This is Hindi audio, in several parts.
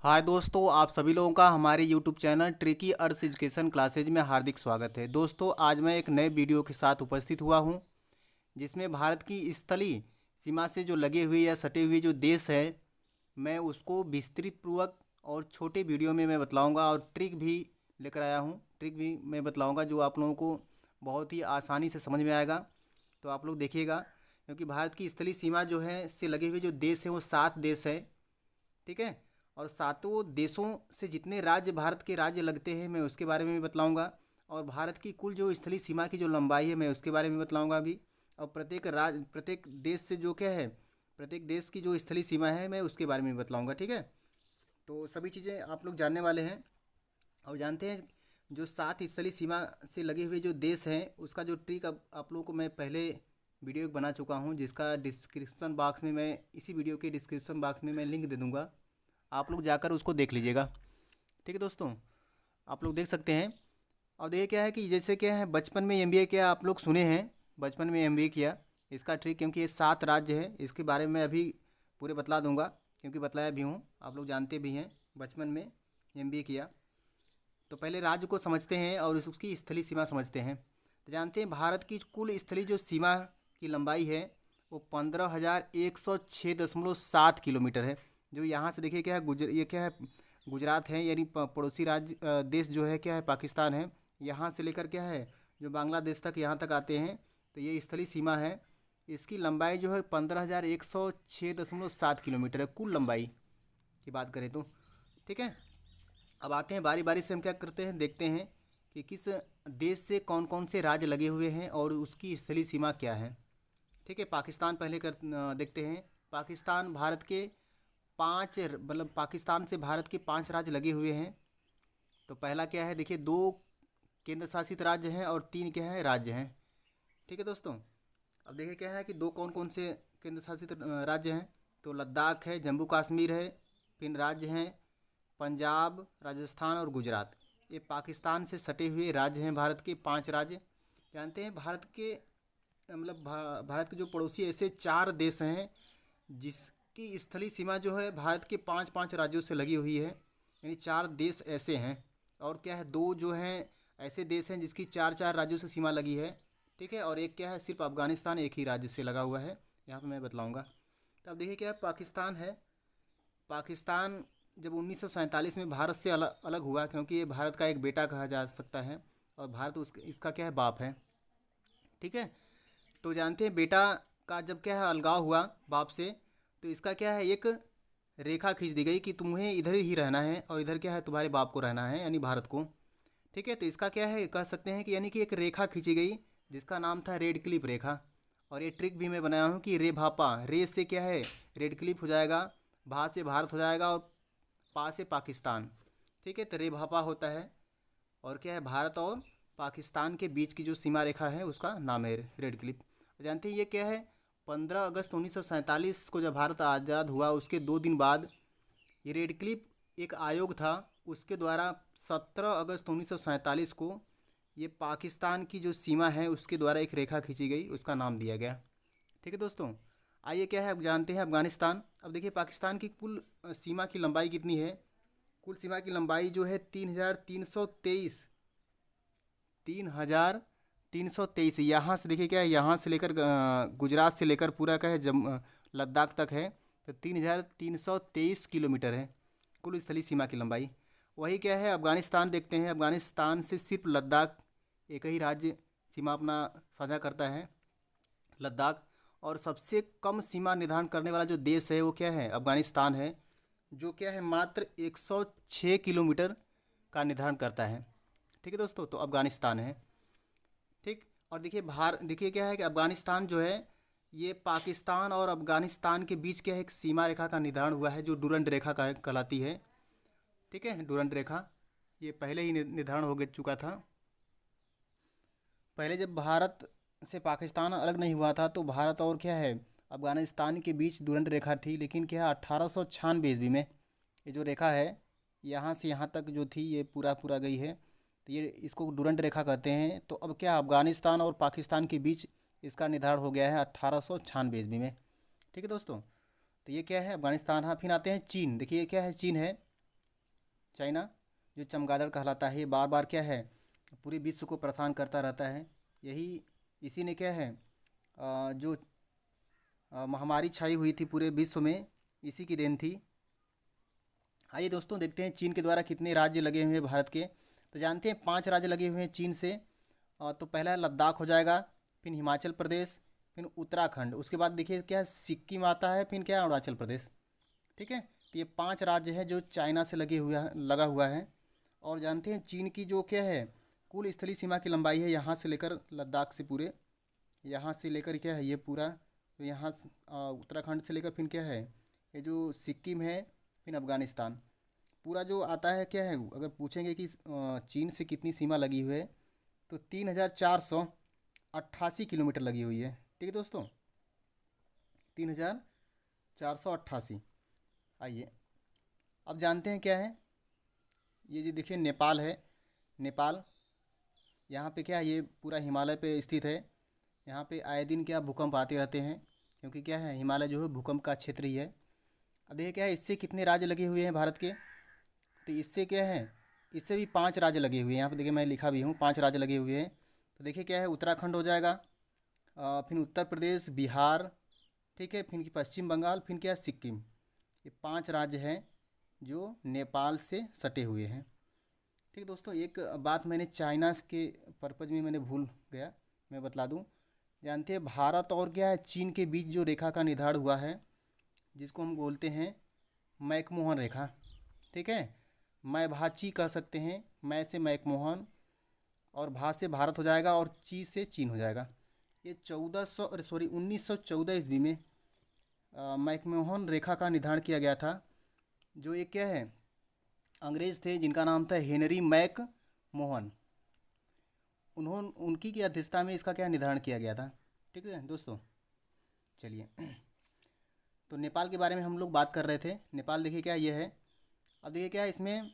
हाय दोस्तों, आप सभी लोगों का हमारे यूट्यूब चैनल ट्रिकी अर्थ एजुकेशन क्लासेज में हार्दिक स्वागत है। दोस्तों, आज मैं एक नए वीडियो के साथ उपस्थित हुआ हूं, जिसमें भारत की स्थलीय सीमा से जो लगे हुए या सटे हुए जो देश है, मैं उसको विस्तृत पूर्वक और छोटे वीडियो में मैं बतलाऊंगा और ट्रिक भी लेकर आया हूं। ट्रिक भी मैं बतलाऊंगा जो आप लोगों को बहुत ही आसानी से समझ में आएगा। तो आप लोग देखिएगा, क्योंकि भारत की स्थलीय सीमा जो है से लगे हुए जो देश हैं वो 7 देश है। ठीक है। और सातों देशों से जितने राज्य भारत के राज्य लगते हैं मैं उसके बारे में भी बतलाऊंगा। और भारत की कुल जो स्थलीय सीमा की जो लंबाई है मैं उसके बारे में बतलाऊंगा अभी। और प्रत्येक देश से जो क्या है, प्रत्येक देश की जो स्थलीय सीमा है मैं उसके बारे में भी बतलाऊंगा। ठीक है। तो सभी चीज़ें आप लोग जानने वाले हैं और जानते हैं। जो 7 स्थलीय सीमा से लगे हुए जो देश हैं उसका जो ट्रिक अब आप लोगों को मैं पहले वीडियो बना चुका हूं, जिसका डिस्क्रिप्शन बॉक्स में मैं इसी वीडियो के डिस्क्रिप्शन बॉक्स में मैं लिंक दे दूंगा। आप लोग जाकर उसको देख लीजिएगा। ठीक है दोस्तों, आप लोग देख सकते हैं। और देखिए क्या है कि जैसे क्या है, बचपन में एमबीए किया, आप लोग सुने हैं बचपन में एमबीए किया। इसका ट्रिक, क्योंकि ये 7 राज्य है, इसके बारे में अभी पूरे बतला दूंगा, क्योंकि बतलाया भी हूँ, आप लोग जानते भी हैं बचपन में एमबीए किया। तो पहले राज्य को समझते हैं और उसकी स्थलीय सीमा समझते हैं। तो जानते हैं भारत की कुल स्थलीय जो सीमा की लंबाई है वो 15,106.7 किलोमीटर है। जो यहाँ से देखिए क्या है, ये क्या है, गुजरात है, यानी पड़ोसी राज्य देश जो है क्या है, पाकिस्तान है। यहाँ से लेकर क्या है, जो बांग्लादेश तक यहाँ तक आते हैं। तो ये स्थलीय सीमा है। इसकी लंबाई जो है 15,106.7 किलोमीटर है, कुल लंबाई की बात करें तो। ठीक है। अब आते हैं बारी बारी से, हम क्या करते हैं, देखते हैं कि किस देश से कौन कौन से राज्य लगे हुए हैं और उसकी स्थलीय सीमा क्या है। ठीक है। पाकिस्तान पहले देखते हैं। पाकिस्तान भारत के पाकिस्तान से भारत के 5 राज्य लगे हुए हैं। तो पहला क्या है, देखिए, 2 केंद्र शासित राज्य हैं और 3 क्या है, राज्य हैं। ठीक है दोस्तों। अब देखिए क्या है कि 2 कौन कौन से केंद्र शासित राज्य हैं। तो लद्दाख है, जम्मू कश्मीर है, फिर राज्य हैं पंजाब, राजस्थान और गुजरात। ये पाकिस्तान से सटे हुए राज्य हैं, भारत के 5 राज्य। जानते हैं भारत के भारत के जो पड़ोसी ऐसे 4 देश हैं जिसकी स्थलीय सीमा जो है भारत के 5-5 राज्यों से लगी हुई है, यानी 4 देश ऐसे हैं। और क्या है, 2 जो हैं ऐसे देश हैं जिसकी 4-4 राज्यों से सीमा लगी है। ठीक है। और एक क्या है, सिर्फ अफगानिस्तान एक ही राज्य से लगा हुआ है, यहाँ पे मैं बतलाऊँगा। तो अब देखिए क्या है, पाकिस्तान है। पाकिस्तान जब 1947 में भारत से अलग हुआ, क्योंकि ये भारत का एक बेटा कहा जा सकता है और भारत इसका क्या है, बाप है। ठीक है। तो जानते हैं बेटा का जब क्या है अलगाव हुआ बाप से, तो इसका क्या है, एक रेखा खींच दी गई कि तुम्हें इधर ही रहना है और इधर क्या है, तुम्हारे बाप को रहना है, यानी भारत को। ठीक है। तो इसका क्या है, कह सकते हैं कि यानी कि एक रेखा खींची गई जिसका नाम था रेड क्लिप रेखा। और ये ट्रिक भी मैं बनाया हूँ कि रे भापा, रे से क्या है रेड क्लिप हो जाएगा, भा से भारत हो जाएगा और पा से पाकिस्तान। ठीक है। तो रे भापा होता है और क्या है, भारत और पाकिस्तान के बीच की जो सीमा रेखा है उसका नाम है रेड क्लिप। जानते हैं ये क्या है, 15 अगस्त 1947 को जब भारत आज़ाद हुआ उसके 2 दिन बाद ये रेड क्लिप एक आयोग था, उसके द्वारा 17 अगस्त 1947 को ये पाकिस्तान की जो सीमा है उसके द्वारा एक रेखा खींची गई, उसका नाम दिया गया। ठीक है दोस्तों। आइए क्या है, अब जानते हैं अफगानिस्तान। अब देखिए पाकिस्तान की कुल सीमा की लंबाई कितनी है। कुल सीमा की लंबाई जो है 3,323 यहाँ से देखिए क्या है, यहाँ से लेकर गुजरात से लेकर पूरा क्या है लद्दाख तक है। तो 3,323 किलोमीटर है कुल स्थलीय सीमा की लंबाई। वही क्या है, अफगानिस्तान देखते हैं। अफगानिस्तान से सिर्फ लद्दाख एक ही राज्य सीमा अपना साझा करता है, लद्दाख। और सबसे कम सीमा निर्धारण करने वाला जो देश है वो क्या है, अफगानिस्तान है, जो क्या है मात्र 106 किलोमीटर का निर्धारण करता है। ठीक है दोस्तों। तो अफगानिस्तान है। ठीक। और देखिए क्या है कि अफगानिस्तान जो है ये पाकिस्तान और अफगानिस्तान के बीच क्या है, एक सीमा रेखा का निर्धारण हुआ है जो डूरंड रेखा का कहलाती है। ठीक है। डूरंड रेखा ये पहले ही निर्धारण हो चुका था। पहले जब भारत से पाकिस्तान अलग नहीं हुआ था तो भारत और क्या है, अफगानिस्तान के बीच डूरंड रेखा थी। लेकिन क्या 1896 ईस्वी में ये जो रेखा है यहाँ से यहाँ तक जो थी ये पूरा पूरा गई है। तो ये इसको डूरंड रेखा कहते हैं। तो अब क्या अफगानिस्तान और पाकिस्तान के बीच इसका निर्धारण हो गया है 1896 ईस्वी में। ठीक है दोस्तों। तो ये क्या है, अफगानिस्तान। हाँ, फिर आते हैं चीन। देखिए ये क्या है, चीन है। चाइना जो चमगादड़ कहलाता है, ये बार बार क्या है पूरे विश्व को परेशान करता रहता है। यही इसी ने क्या है जो महामारी छाई हुई थी पूरे विश्व में, इसी की देन थी। आइए दोस्तों देखते हैं चीन के द्वारा कितने राज्य लगे हुए हैं भारत के। तो जानते हैं 5 राज्य लगे हुए हैं चीन से। तो पहला लद्दाख हो जाएगा, फिर हिमाचल प्रदेश, फिर उत्तराखंड, उसके बाद देखिए क्या है सिक्किम आता है, फिर क्या है अरुणाचल प्रदेश। ठीक है, तो ये 5 राज्य हैं जो चाइना से लगा हुआ है। और जानते हैं चीन की जो क्या है कुल स्थलीय सीमा की लंबाई है, यहाँ से लेकर लद्दाख से पूरे, यहाँ से लेकर क्या है ये पूरा, तो यहाँ उत्तराखंड से लेकर फिर क्या है ये जो सिक्किम है, फिर अफ़गानिस्तान, पूरा जो आता है क्या है। अगर पूछेंगे कि चीन से कितनी सीमा लगी हुई है, तो 3488 किलोमीटर लगी हुई है। ठीक है दोस्तों, 3488। आइए अब जानते हैं क्या है ये जी, देखिए नेपाल है। नेपाल यहाँ पे क्या है ये पूरा हिमालय पे स्थित है। यहाँ पे आए दिन क्या भूकंप आते रहते हैं, क्योंकि क्या है हिमालय जो है भूकंप का क्षेत्र ही है। अब देखिए क्या है इससे कितने राज्य लगे हुए हैं भारत के, तो इससे क्या है इससे भी 5 राज्य लगे हुए हैं। यहाँ पे देखिए मैं लिखा भी हूँ 5 राज्य लगे हुए हैं। तो देखिए क्या है उत्तराखंड हो जाएगा, फिर उत्तर प्रदेश, बिहार, ठीक है, फिर पश्चिम बंगाल, फिर क्या है सिक्किम। ये 5 राज्य हैं जो नेपाल से सटे हुए हैं। ठीक है दोस्तों, एक बात मैंने चाइना के पर्पज़ में मैंने भूल गया, मैं बतला दूं। जानते हैं भारत और क्या है चीन के बीच जो रेखा का निर्धारण हुआ है, जिसको हम बोलते हैं मैकमोहन रेखा। ठीक है, मैं भाची कह सकते हैं, मैं से मैकमोहन, और भा से भारत हो जाएगा, और ची से चीन हो जाएगा। ये 1914 ईस्वी में मैकमोहन रेखा का निर्धारण किया गया था। जो ये क्या है अंग्रेज़ थे जिनका नाम था हेनरी मैक मोहन, उनकी की अध्यक्षता में इसका क्या निर्धारण किया गया था। ठीक है दोस्तों, चलिए तो नेपाल के बारे में हम लोग बात कर रहे थे। नेपाल देखिए क्या ये है, अब देखिए क्या है इसमें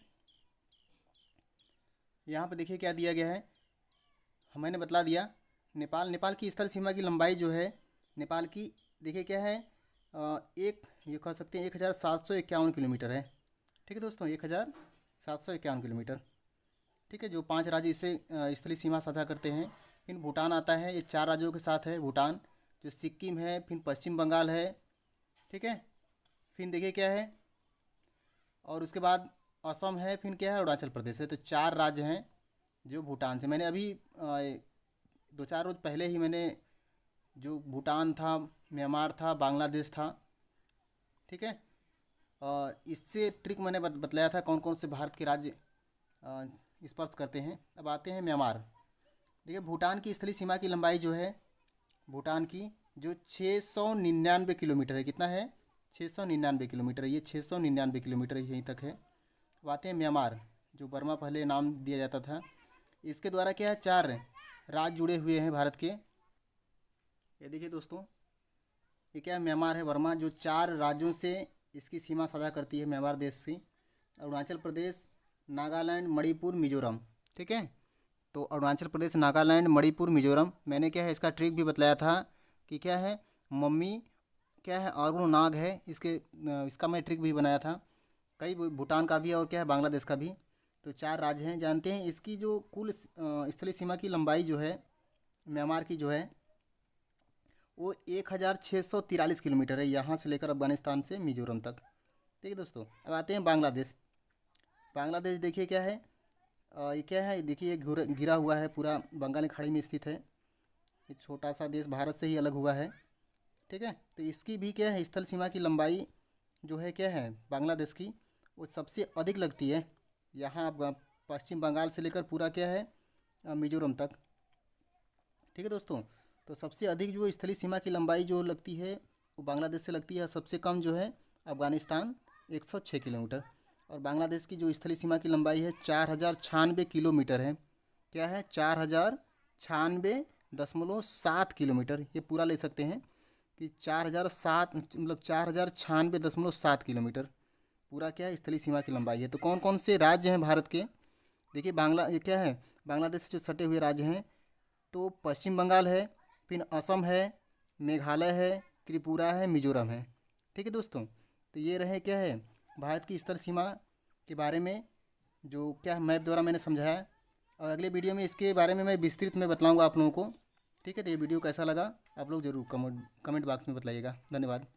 यहाँ पे देखिए क्या दिया गया है, मैंने बतला दिया। नेपाल की स्थल सीमा की लंबाई जो है नेपाल की देखिए क्या है ये कह सकते हैं 1751 किलोमीटर है। ठीक है दोस्तों, 1751 किलोमीटर। ठीक है, जो 5 राज्य इससे स्थलीय सीमा साझा करते हैं। फिर भूटान आता है, ये 4 राज्यों के साथ है भूटान, जो सिक्किम है, फिर पश्चिम बंगाल है। ठीक है, फिर देखिए क्या है और उसके बाद असम है, फिर क्या है अरुणाचल प्रदेश है। तो 4 राज्य हैं जो भूटान से, मैंने अभी 2-4 रोज़ पहले ही मैंने जो भूटान था, म्यांमार था, बांग्लादेश था। ठीक है, और इससे ट्रिक मैंने बतलाया था कौन कौन से भारत के राज्य स्पर्श करते हैं। अब आते हैं म्यांमार। देखिए भूटान की स्थलीय सीमा की लंबाई जो है भूटान की जो 699 किलोमीटर है। कितना है 699 किलोमीटर, ये 699 किलोमीटर यहीं तक है। अब आते हैं म्यांमार, जो बर्मा पहले नाम दिया जाता था। इसके द्वारा क्या है 4 राज्य जुड़े हुए हैं भारत के। ये देखिए दोस्तों, ये क्या है म्यांमार है बर्मा, जो 4 राज्यों से इसकी सीमा साझा करती है म्यांमार देश से। अरुणाचल प्रदेश, नागालैंड, मणिपुर, मिजोरम। ठीक है, तो अरुणाचल प्रदेश, नागालैंड, मणिपुर, मिजोरम। मैंने क्या है इसका ट्रिक भी बतलाया था कि क्या है मम्मी क्या है अरुण नाग है, इसका मैं ट्रिक भी बनाया था। कई भूटान का भी और क्या है बांग्लादेश का भी। तो 4 राज्य हैं। जानते हैं इसकी जो कुल स्थलीय सीमा की लंबाई जो है म्यांमार की जो है वो 1643 किलोमीटर है, यहाँ से लेकर अफगानिस्तान से मिजोरम तक। ठीक है दोस्तों, अब आते हैं बांग्लादेश। बांग्लादेश देखिए क्या है ये क्या है देखिए ये घिरा हुआ है पूरा, बंगाल की खाड़ी में स्थित है। ये छोटा सा देश भारत से ही अलग हुआ है। ठीक है, तो इसकी भी क्या है स्थल सीमा की लंबाई जो है क्या है बांग्लादेश की वो सबसे अधिक लगती है। यहाँ पश्चिम बंगाल से लेकर पूरा क्या है मिजोरम तक। ठीक है दोस्तों, तो सबसे अधिक जो स्थलीय सीमा की लंबाई जो लगती है वो बांग्लादेश से लगती है। सबसे कम जो है अफ़गानिस्तान 106 किलोमीटर। और बांग्लादेश की जो स्थलीय सीमा की लंबाई है 4096 किलोमीटर है। क्या है 4096.7 किलोमीटर, ये पूरा ले सकते हैं कि 4007 मतलब 4096.7 किलोमीटर पूरा क्या है स्थलीय सीमा की लंबाई है। तो कौन कौन से राज्य हैं भारत के, देखिए ये क्या है बांग्लादेश से जो सटे हुए राज्य हैं, तो पश्चिम बंगाल है, फिर असम है, मेघालय है, त्रिपुरा है, मिजोरम है। ठीक है दोस्तों, तो ये रहे क्या है भारत की स्थल सीमा के बारे में जो क्या मैप द्वारा मैंने समझाया है, और अगले वीडियो में इसके बारे में मैं विस्तृत में बतलाऊँगा आप लोगों को। ठीक है, तो ये वीडियो कैसा लगा आप लोग ज़रूर कमेंट बॉक्स में बताइएगा। धन्यवाद।